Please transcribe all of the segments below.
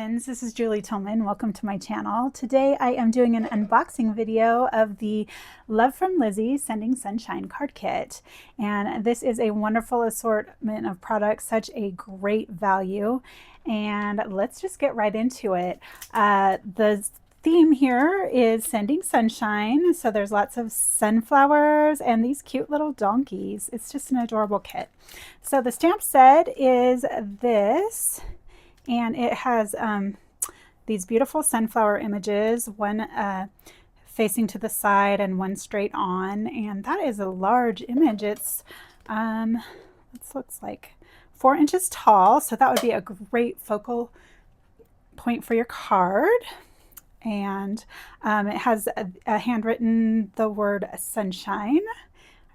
friends, this is Julie Tillman. Welcome to my channel. Today I am doing an unboxing video of the Love from Lizi Sending Sunshine card kit. And this is a wonderful assortment of products, such a great value. And let's just get right into it. The theme here is sending sunshine. So there's lots of sunflowers and these cute little donkeys. It's just an adorable kit. So the stamp set is this. And it has these beautiful sunflower images, one facing to the side and one straight on. And that is a large image. It's, this looks like 4 inches tall. So that would be a great focal point for your card. And it has a handwritten, the word sunshine.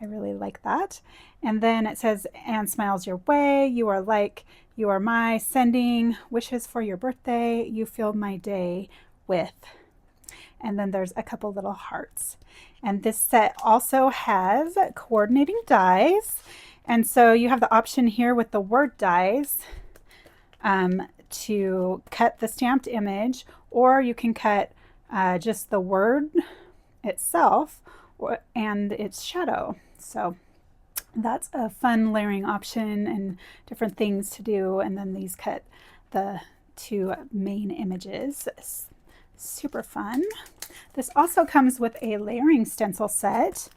I really like that. And then it says, and smiles your way. You are like, you are my sending wishes for your birthday. You fill my day with. And then there's a couple little hearts. And this set also has coordinating dies. And so you have the option here with the word dies to cut the stamped image, or you can cut just the word itself and its shadow. So that's a fun layering option and different things to do. And then these cut the 2 main images. Super fun. This also comes with a layering stencil set,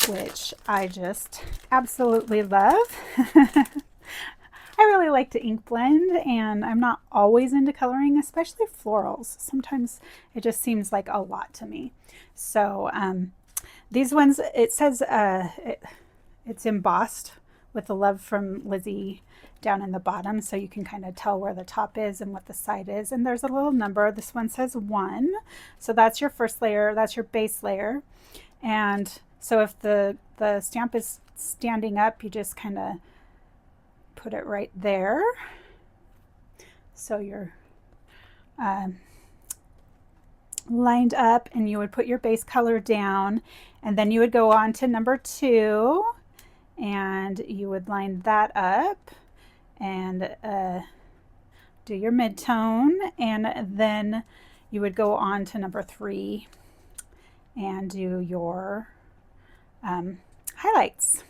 which I just absolutely love. I really like to ink blend, and I'm not always into coloring, especially florals. Sometimes it just seems like a lot to me. So these ones, it says it's embossed with the Love from Lizi down in the bottom, so you can kind of tell where the top is and what the side is. And there's a little number. This one says 1. So that's your first layer. That's your base layer. And so if the stamp is standing up, you just kind of put it right there. So you're lined up, and you would put your base color down, and then you would go on to number 2, and you would line that up and do your mid-tone, and then you would go on to number 3 and do your highlights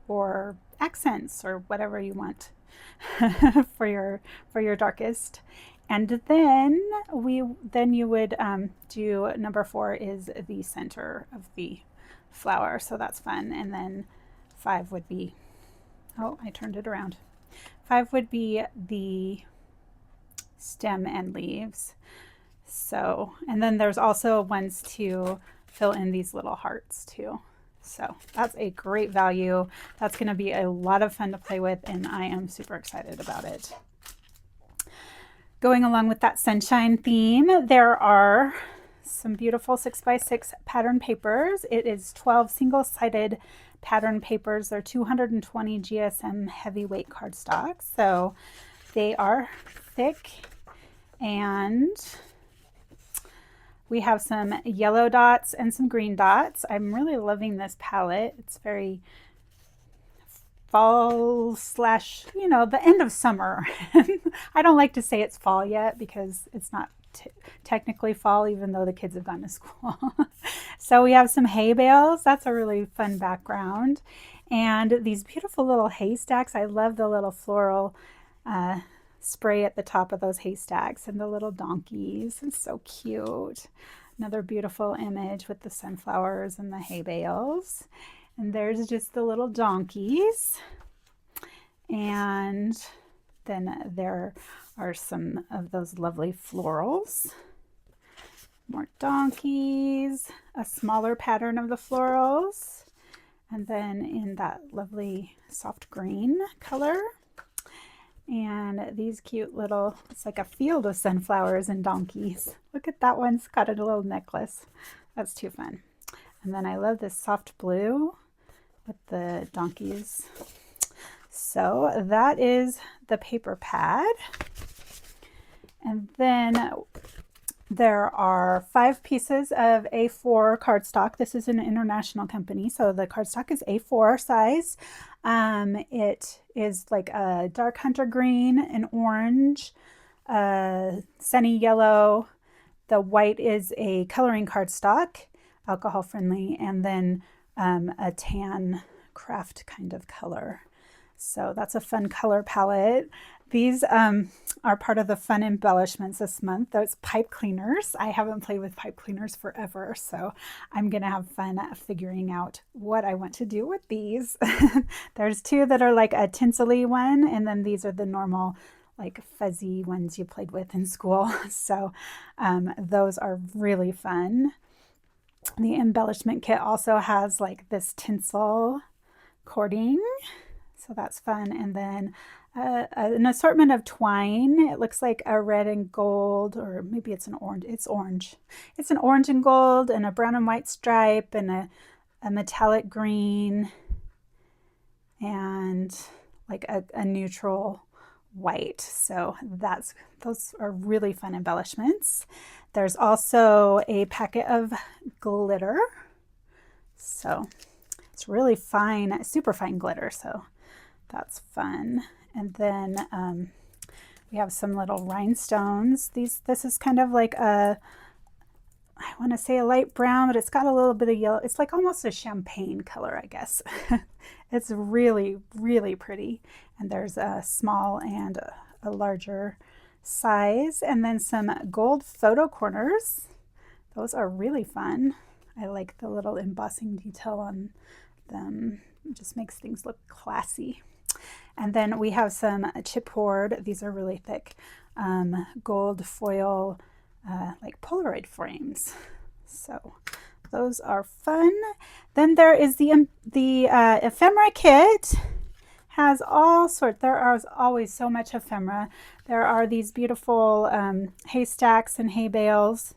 or accents or whatever you want for your darkest. And then you would do number 4 is the center of the flower, so that's fun. And then 5 would be, oh, I turned it around. 5 would be the stem and leaves. So, and then there's also ones to fill in these little hearts too. So that's a great value. That's going to be a lot of fun to play with, and I am super excited about it. Going along with that sunshine theme, there are some beautiful 6x6 pattern papers. It is 12 single-sided pattern papers. They're 220 GSM heavyweight cardstock. So they are thick, and we have some yellow dots and some green dots. I'm really loving this palette. It's very fall slash, you know, the end of summer. I don't like to say it's fall yet because it's not technically fall, even though the kids have gone to school. So we have some hay bales. That's a really fun background. And these beautiful little haystacks. I love the little floral spray at the top of those haystacks, and the little donkeys. It's so cute. Another beautiful image with the sunflowers and the hay bales. And there's just the little donkeys. And then there are some of those lovely florals. More donkeys, a smaller pattern of the florals, and then in that lovely soft green color. And these cute little, it's like a field of sunflowers and donkeys. Look at that one, it's got a little necklace. That's too fun. And then I love this soft blue with the donkeys. So that is the paper pad. And then there are 5 pieces of A4 cardstock. This is an international company, so the cardstock is A4 size. It is like a dark hunter green, an orange, sunny yellow. The white is a coloring cardstock, alcohol friendly, and then a tan craft kind of color. So that's a fun color palette. These are part of the fun embellishments this month. Those pipe cleaners. I haven't played with pipe cleaners forever, so I'm gonna have fun figuring out what I want to do with these. There's two that are like a tinsely one, and then these are the normal like fuzzy ones you played with in school. So those are really fun. The embellishment kit also has like this tinsel cording, so that's fun. And then an assortment of twine. It looks like a red and gold, or maybe it's an orange. It's orange. It's an orange and gold, and a brown and white stripe, and a metallic green, and like a neutral white. So those are really fun embellishments. There's also a packet of glitter. So it's really fine, super fine glitter. So that's fun. And then we have some little rhinestones. This is kind of like I want to say a light brown, but it's got a little bit of yellow. It's like almost a champagne color, I guess. It's really, really pretty. And there's a small and a larger size. And then some gold photo corners. Those are really fun. I like the little embossing detail on them. It just makes things look classy. And then we have some chipboard. These are really thick gold foil like Polaroid frames. So those are fun. Then there is the ephemera kit. Has all sorts. There are always so much ephemera. There are these beautiful haystacks and hay bales.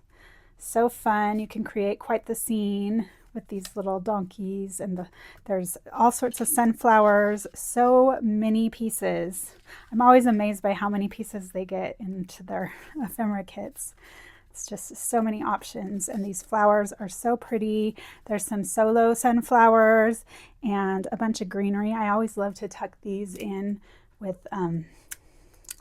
So fun. You can create quite the scene with these little donkeys, and there's all sorts of sunflowers. So many pieces. I'm always amazed by how many pieces they get into their ephemera kits. It's just so many options, and these flowers are so pretty. There's some solo sunflowers and a bunch of greenery. I always love to tuck these in with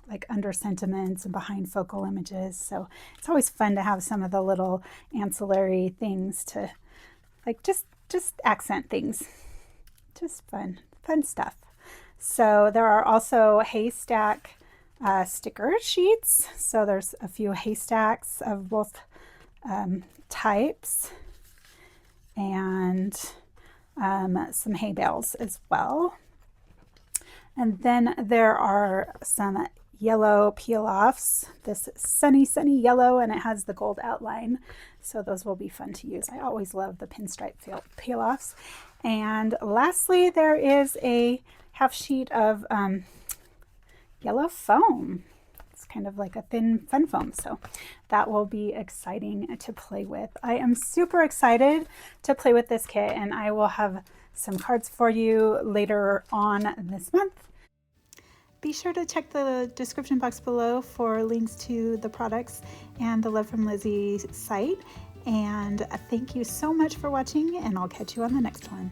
like under sentiments and behind focal images. So it's always fun to have some of the little ancillary things to like just accent things. Just fun stuff. So there are also haystack sticker sheets. So there's a few haystacks of both types, and some hay bales as well. And then there are some yellow peel-offs, this sunny yellow, and it has the gold outline. So those will be fun to use. I always love the pinstripe peel-offs. And lastly, there is a half sheet of yellow foam. It's kind of like a thin fun foam, so that will be exciting to play with. I am super excited to play with this kit, and I will have some cards for you later on this month. Be sure to check the description box below for links to the products and the Love from Lizi site. And thank you so much for watching, and I'll catch you on the next one.